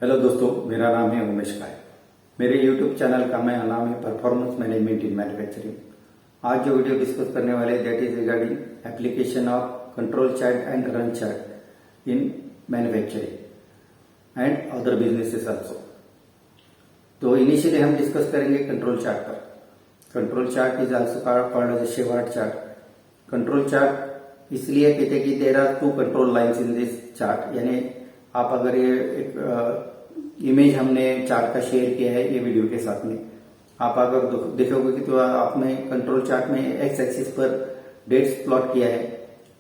Hello दोस्तों, मेरा नाम है उमेश काय। मेरे यूट्यूब चैनल का नाम है परफॉर्मेंस मैनेजमेंट इन मैन्युफैक्चरिंग। आज जो वीडियो डिस्कस करने वाले that is regarding application of control chart and run chart in manufacturing and other businesses also. तो इनिशियली हम डिस्कस करेंगे कंट्रोल चार्ट पर। Control chart is also called as Shewhart chart. Control chart इसलिए कहते हैं कि there are two control lines in this chart, यानी आप अगर ये एक इमेज हमने चार्ट का शेयर किया है ये वीडियो के साथ में, आप अगर देखोगे कि तो आपने कंट्रोल चार्ट में एक्स एक्सिस पर डेट्स प्लॉट किया है,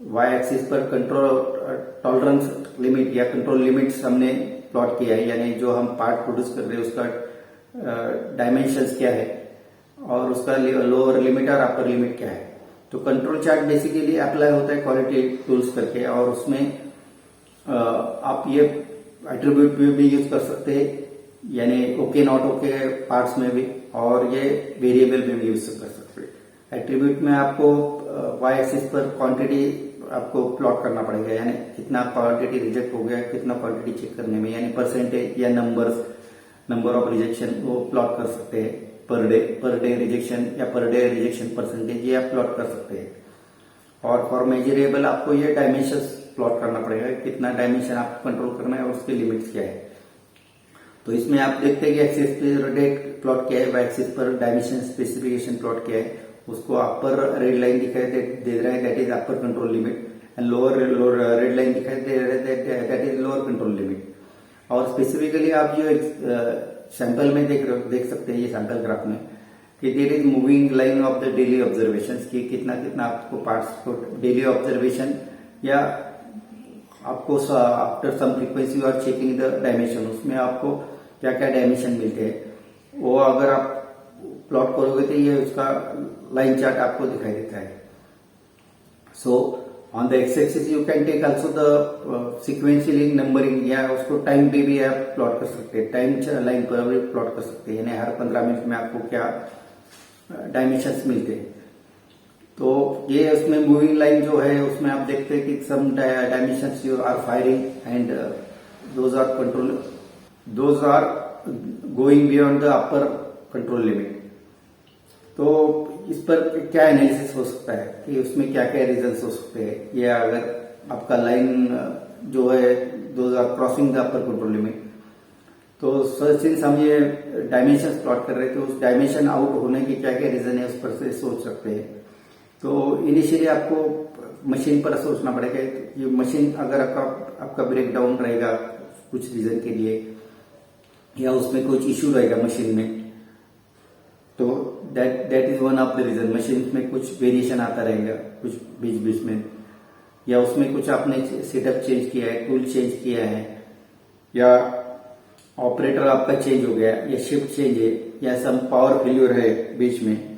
वाई एक्सिस पर कंट्रोल टॉलरेंस लिमिट या कंट्रोल लिमिट्स हमने प्लॉट किया है, यानी जो हम पार्ट प्रोड्यूस कर रहे हैं उसका डायमेंशंस क्या है और उसका लोअर लिमिट और अपर लिमिट क्या है। तो कंट्रोल चार्ट बेसिकली अप्लाई होता है क्वालिटी टूल्स करके, और उसमें आप ये एट्रीब्यूट भी यूज कर सकते हैं, यानी ओके नॉट ओके पार्ट्स में भी, और ये वेरिएबल में भी यूज कर सकते हैं। एट्रीब्यूट में आपको वाई एक्सिस पर क्वांटिटी आपको प्लॉट करना पड़ेगा, यानी कितना क्वांटिटी रिजेक्ट हो गया, कितना क्वांटिटी चेक करने में, यानी परसेंटेज या नंबर ऑफ रिजेक्शन वो प्लॉट कर सकते हैं। पर डे रिजेक्शन या पर डे रिजेक्शन परसेंटेज ये आप प्लॉट कर सकते हैं। और फॉर मेजरेबल आपको ये डायमेंशंस प्लॉट करना पड़ेगा, कितना डायमेंशन आपको कंट्रोल करना है और उसके लिमिट्स क्या है। तो इसमें आप देखते हैं कि एक्सिस पर डेट प्लॉट किया है, वाई एक्सिस पर डायमेंशन स्पेसिफिकेशन प्लॉट किया है, उसको अपर रेड लाइन दिखाई दे रहा है that is upper control limit, and lower red line दिखाई दे रहा है that is lower control limit. और स्पेसिफिकली आप जो सैंपल में देख सकते हैं ये सैंपल ग्राफ में कि there is moving line of the daily observation, की कितना कितना आपको पार्ट्स को डेली ऑब्जर्वेशन या आपको after some frequency you are checking the dimension, उसमें आपको क्या क्या डायमेंशन मिलते हैं वो अगर आप प्लॉट करोगे तो ये उसका लाइन चार्ट आपको दिखाई देता है। So on the X axis you can take also the sequentially numbering, या उसको टाइम पे भी आप प्लॉट कर सकते हैं, टाइम लाइन पर भी प्लॉट कर सकते हैं, यानी हर 15 मिनट में आपको क्या डायमेंशंस मिलते हैं। तो ये उसमें मूविंग लाइन जो है उसमें आप देखते हैं कि some dimensions you are firing and those are going beyond the upper control limit. तो इस पर क्या एनालिसिस हो सकता है कि उसमें क्या क्या रीजंस हो सकते हैं, ये अगर आपका लाइन जो है those are crossing the upper control limit, तो सिंस हम ये डायमेंशन प्लॉट कर रहे थे उस डायमेंशन आउट होने की क्या क्या रीजन है उस पर से सोच सकते हैं। तो इनिशियली आपको मशीन पर सोचना पड़ेगा कि मशीन अगर आपका ब्रेक डाउन रहेगा कुछ रीजन के लिए, या उसमें कुछ इश्यू रहेगा मशीन में, तो that is one of the reason. Machine में कुछ वेरिएशन आता रहेगा कुछ बीच बीच में, या उसमें कुछ आपने सेटअप चेंज किया है, टूल चेंज किया है, या ऑपरेटर आपका चेंज हो गया, या शिफ्ट चेंज है, या सम पावर फेल्यूर है बीच में,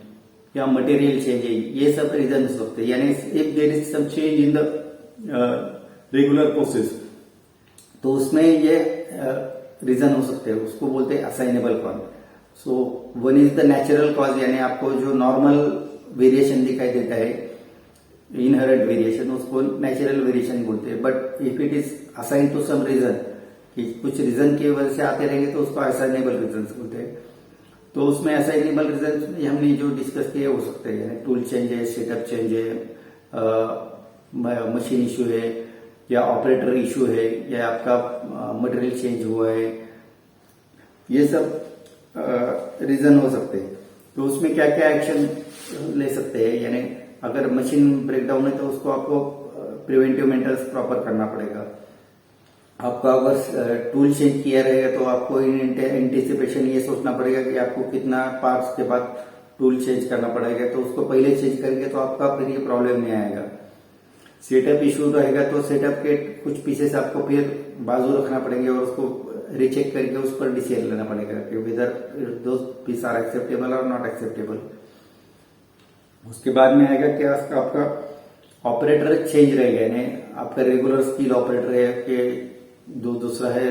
या मटेरियल चेंज है, ये सब रीजन हो सकते हैं। यानी if there is some change in the regular process, तो उसमें ये रीजन हो सकते हैं, उसको बोलते हैं assignable cause. So one is the natural cause, यानी आपको जो नॉर्मल वेरिएशन दिखाई देता है इनहेरेंट वेरिएशन, उसको नेचुरल वेरिएशन बोलते हैं। But if it is assign to some reason, कि कुछ रीजन की वजह से आते रहेंगे, तो उसको असाइनेबल रीजन बोलते हैं। तो उसमें असाइनेबल रीजन हमने जो डिस्कस किए हो सकते हैं, यानी टूल चेंज है, सेटअप चेंज है, मशीन इश्यू है, या ऑपरेटर इश्यू है, या आपका मटेरियल चेंज हुआ है, ये सब रीजन हो सकते हैं। तो उसमें क्या क्या एक्शन ले सकते हैं, यानी अगर मशीन ब्रेकडाउन है तो उसको आपको प्रिवेंटिव मेंटेनेंस प्रॉपर करना पड़ेगा। आपका अगर टूल चेंज किया रहेगा तो आपको इन एंटिसिपेशन ये सोचना पड़ेगा कि आपको कितना पार्ट्स के बाद टूल चेंज करना पड़ेगा, तो उसको पहले चेंज करेंगे तो आपका फिर ये प्रॉब्लम नहीं आएगा। सेटअप इशू रहेगा तो सेटअप के कुछ पीसेस आपको फिर बाजू रखना पड़ेंगे और उसको रीचेक करके उस पर डिसीजन लेना पड़ेगा कि whether those piece are acceptable और नॉट एक्सेप्टेबल। उसके बाद में आएगा कि आपका ऑपरेटर चेंज रहेगा, यानी आपका रेगुलर स्किल ऑपरेटर है कि दूसरा है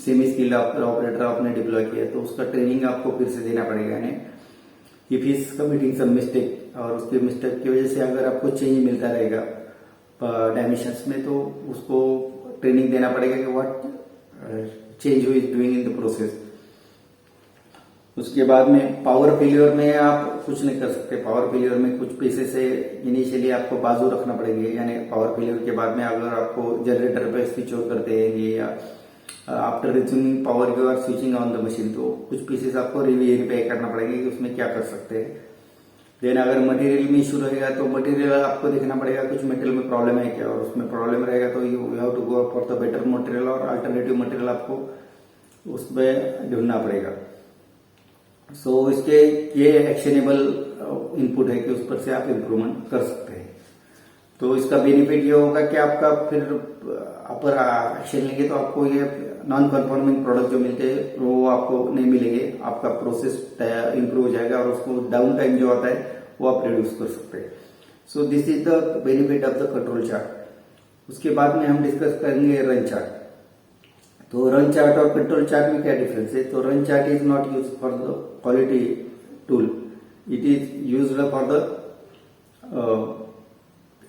सेमी स्किल ऑपरेटर आपने डिप्लॉय किया, तो उसका ट्रेनिंग आपको फिर से देना पड़ेगा। यानी if he is committing some mistake, और उसके मिस्टेक की वजह से अगर आपको चेंज मिलता रहेगा डायमेंशंस में, तो उसको ट्रेनिंग देना पड़ेगा कि व्हाट चेंज हुई डूइंग इन द प्रोसेस। उसके बाद में पावर फेलियर में आप कुछ नहीं कर सकते। पावर फेलियर में कुछ पीसेस से इनिशियली आपको बाजू रखना पड़ेगी, यानी पावर फेलियर के बाद में अगर आपको जनरेटर पे स्विच ऑन करते हैं या after resuming power you are switching on the machine, तो कुछ पीसेस आपको वेरीफाई करना पड़ेगा कि उसमें क्या कर सकते हैं। देन अगर मटेरियल में इशू रहेगा तो मटेरियल आपको देखना पड़ेगा कुछ मटेरियल में प्रॉब्लम है क्या, और उसमें प्रॉब्लम रहेगा तो you have to go for the better material और अल्टरनेटिव मटेरियल आपको उसमें ढूंढना पड़ेगा। सो इसके ये एक्शनेबल इनपुट है कि उस पर से आप इम्प्रूवमेंट कर सकते हैं। तो इसका बेनिफिट ये होगा कि आपका फिर अपर एक्शन लेंगे तो आपको ये नॉन कन्फॉर्मिंग प्रोडक्ट जो मिलते हैं वो आपको नहीं मिलेंगे, आपका प्रोसेस इंप्रूव हो जाएगा और उसको डाउन टाइम जो आता है वो आप रिड्यूस कर सकते हैं। So this is the benefit of the control chart. उसके बाद में हम डिस्कस करेंगे रन चार्ट। तो रन चार्ट और कंट्रोल चार्ट में क्या डिफरेंस है? तो run chart is not use for the quality tool, it is use for the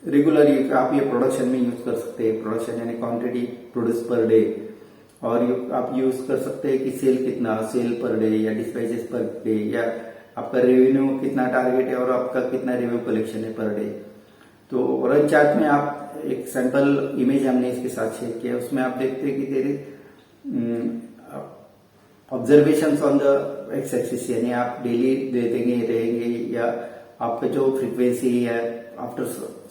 regularly आप ये प्रोडक्शन में यूज कर सकते हैं। प्रोडक्शन यानी क्वांटिटी प्रोड्यूस पर डे, और आप यूज कर सकते हैं कि सेल कितना, सेल पर डे या डिस्पैचेस पर डे, या आपका रेवेन्यू कितना टारगेट है और आपका कितना रेवेन्यू कलेक्शन है पर डे। तो रन चार्ट में आप एक सैंपल इमेज हमने इसके साथ शेयर किया, उसमें आप देखते हैं कि their observation on the X axis, यानी आप डेली देखेंगे रहेंगे या आपका जो फ्रीक्वेंसी है after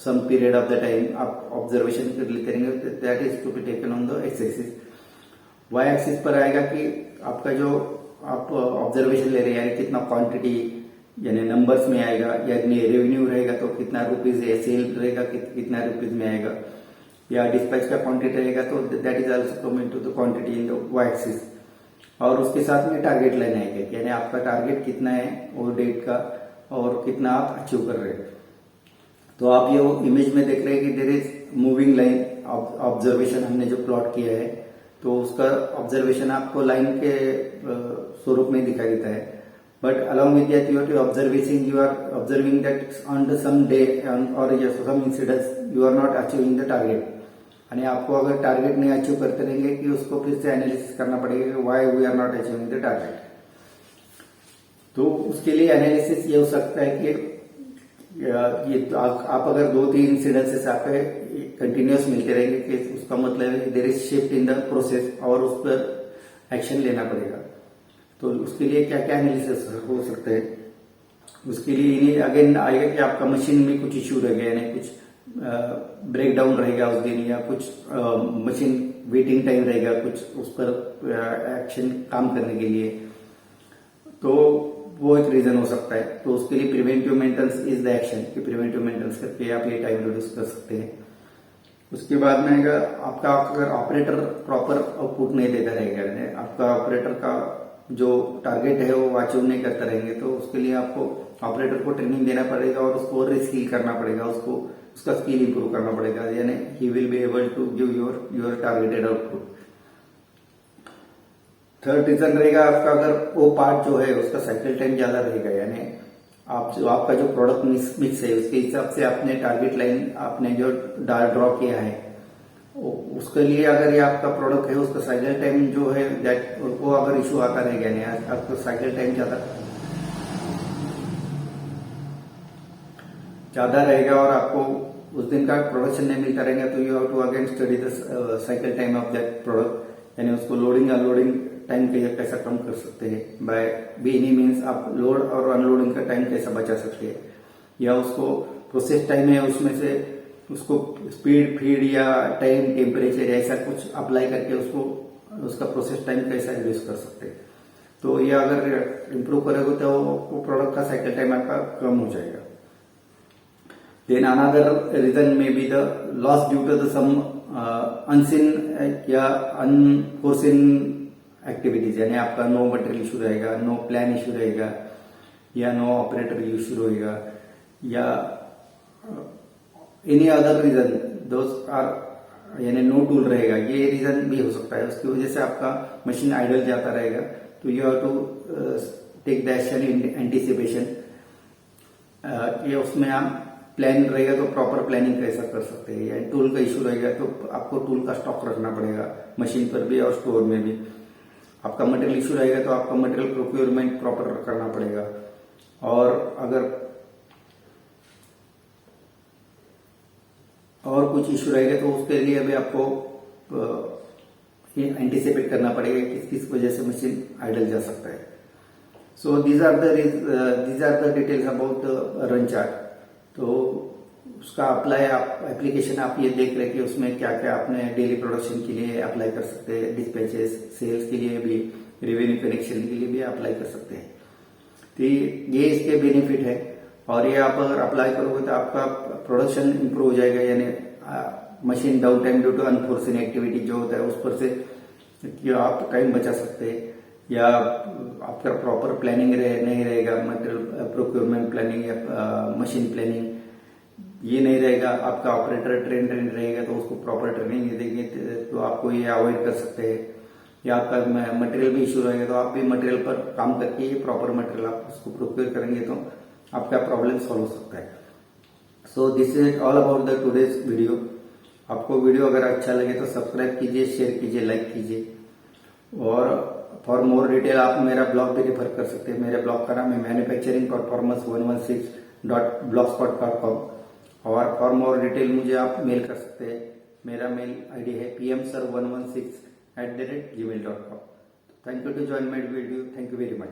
some period of the time आप ऑब्जर्वेशन लेते रहेंगे, that is to be taken on the X axis. Y axis पर आएगा कि आपका जो आप ऑब्जर्वेशन ले रहे हैं यानी कितना क्वांटिटी यानी नंबर्स में आएगा, यानी रेवेन्यू रहेगा तो कितना रुपीज है, सेल रहेगा कितना रुपीज में आएगा, या डिस्पैच का क्वांटिटी रहेगा तो that is also coming to the quantity in the Y axis. और उसके साथ में टारगेट लाइन आएगा, यानी आपका टारगेट कितना है वो डेट का और कितना आप अचीव कर रहे हैं। तो आप ये इमेज में देख रहे हैं कि there is moving line observation हमने जो प्लॉट किया है, तो उसका ऑब्जर्वेशन आपको लाइन के स्वरूप में दिखाई देता है। But along with that you are observing that on some day और some incidents you are not achieving the target, यानी आपको अगर टारगेट नहीं अचीव करते रहेंगे कि उसको फिर से एनालिसिस करना पड़ेगा कि why we are not achieving the target. तो उसके लिए एनालिसिस ये हो सकता है कि ये तो आप अगर 2-3 इंसिडेंसेस आपके कंटिन्यूस मिलते रहेंगे कि उसका मतलब है there is shift in the process और उस पर एक्शन लेना पड़ेगा। तो उसके लिए क्या क्या एनालिसिस हो सकता है? उसके लिए अगेन आएगा कि आपका मशीन में कुछ इश्यू रह गया, यानी कुछ ब्रेक डाउन रहेगा उस दिन, या कुछ मशीन वेटिंग टाइम रहेगा कुछ उस पर एक्शन काम करने के लिए, तो वो एक रीजन हो सकता है। तो उसके लिए preventive maintenance is the action, कि प्रिवेंटिव मेंटेनेंस करके आप ये टाइम रिड्यूस कर सकते हैं। उसके बाद में आएगा आपका अगर ऑपरेटर प्रॉपर आउटपुट नहीं देता रहेगा, आपका ऑपरेटर का जो टारगेट है वो अचीव नहीं करता रहेंगे, तो उसके लिए आपको ऑपरेटर को ट्रेनिंग देना पड़ेगा और उसको रिस्किल करना पड़ेगा, उसको उसका स्किल इंप्रूव करना पड़ेगा, यानी he will be able to give your targeted output. Third reason रहेगा आपका अगर वो पार्ट जो है उसका साइकिल टाइम ज्यादा रहेगा, यानी आपका जो प्रोडक्ट मिक्स है उसके हिसाब से आपने टारगेट लाइन आपने जो ड्रॉ किया है उसके लिए अगर ये आपका प्रोडक्ट है उसका साइकिल टाइम जो है दैट वो अगर इशू आता रहेगा, यानी आपका साइकिल टाइम ज्यादा रहेगा और आपको उस दिन का प्रोडक्शन नहीं मिलता रहेगा, तो you have to again study the cycle time of that product, यानी उसको लोडिंग अनलोडिंग टाइम कैसा कम कर सकते हैं बाय बी एनी मीन्स आप लोड और अनलोडिंग का टाइम कैसा बचा सकते हैं, या उसको प्रोसेस टाइम है उसमें से उसको स्पीड फीड या टाइम टेम्परेचर ऐसा कुछ अप्लाई करके उसको उसका प्रोसेस टाइम कैसा रिड्यूस कर सकते हैं। तो ये अगर इम्प्रूव करोगे तो वो प्रोडक्ट का साइकिल टाइम आपका कम हो जाएगा। देन अनदर रीजन में be the loss due to the some unseen या अनफोर्सिन एक्टिविटीज, यानी आपका नो मटेरियल इशू रहेगा, नो प्लान इशू रहेगा, या नो ऑपरेटर इशू रहेगा, या any other reason those are यानी नो टूल रहेगा, ये रीजन भी हो सकता है। उसकी वजह से आपका मशीन आइडल जाता रहेगा, तो you have to take the action in anticipation, ये उसमें आप प्लान रहेगा तो प्रॉपर प्लानिंग कैसा कर सकते हैं, या टूल का इशू रहेगा तो आपको टूल का स्टॉक रखना पड़ेगा मशीन पर भी और स्टोर में भी। आपका मटेरियल इशू रहेगा तो आपका मटेरियल प्रोक्योरमेंट प्रॉपर करना पड़ेगा। और अगर और कुछ इशू रहेगा तो उसके लिए भी आपको एंटिसिपेट करना पड़ेगा किस किस वजह से मशीन आइडल जा सकता है। So these are the details about run chart. तो उसका अप्लाई आप एप्लीकेशन आप ये देख रहे कि उसमें क्या क्या आपने डेली प्रोडक्शन के लिए अप्लाई कर सकते हैं, डिस्पैचेस सेल्स के लिए भी, रेवेन्यू कनेक्शन के लिए भी अप्लाई कर सकते हैं। तो ये इसके बेनिफिट है। और ये आप अगर अप्लाई करोगे तो आपका प्रोडक्शन इंप्रूव हो जाएगा, यानी machine down time due to unforeseen activity जो होता है उस पर से कि आप टाइम बचा सकते हैं। या आपका प्रॉपर प्लानिंग नहीं रहेगा, मटेरियल प्रोक्योरमेंट प्लानिंग या मशीन प्लानिंग ये नहीं रहेगा, आपका ऑपरेटर ट्रेन रहेगा तो उसको प्रॉपर ट्रेनिंग नहीं देंगे तो आपको ये अवॉइड कर सकते हैं। या आपका मटेरियल भी इशू रहेगा तो आप भी मटेरियल पर काम करके ये प्रॉपर मटेरियल आप उसको प्रोक्योर करेंगे तो आपका प्रॉब्लम सॉल्व हो सकता है। So this is all about the today's video. आपको वीडियो अगर अच्छा लगे तो सब्सक्राइब कीजिए, शेयर कीजिए, लाइक कीजिए। और फॉर मोर डिटेल आप मेरा ब्लॉग भी रेफर कर सकते हैं। मेरे ब्लॉग का नाम है मैन्युफैक्चरिंग परफॉर्मेंस 116.blogspot.com। और फॉर मोर डिटेल मुझे आप मेल कर सकते हैं। मेरा मेल आईडी है pmsir116@gmail.com। Thank you to join my video. Thank you very much.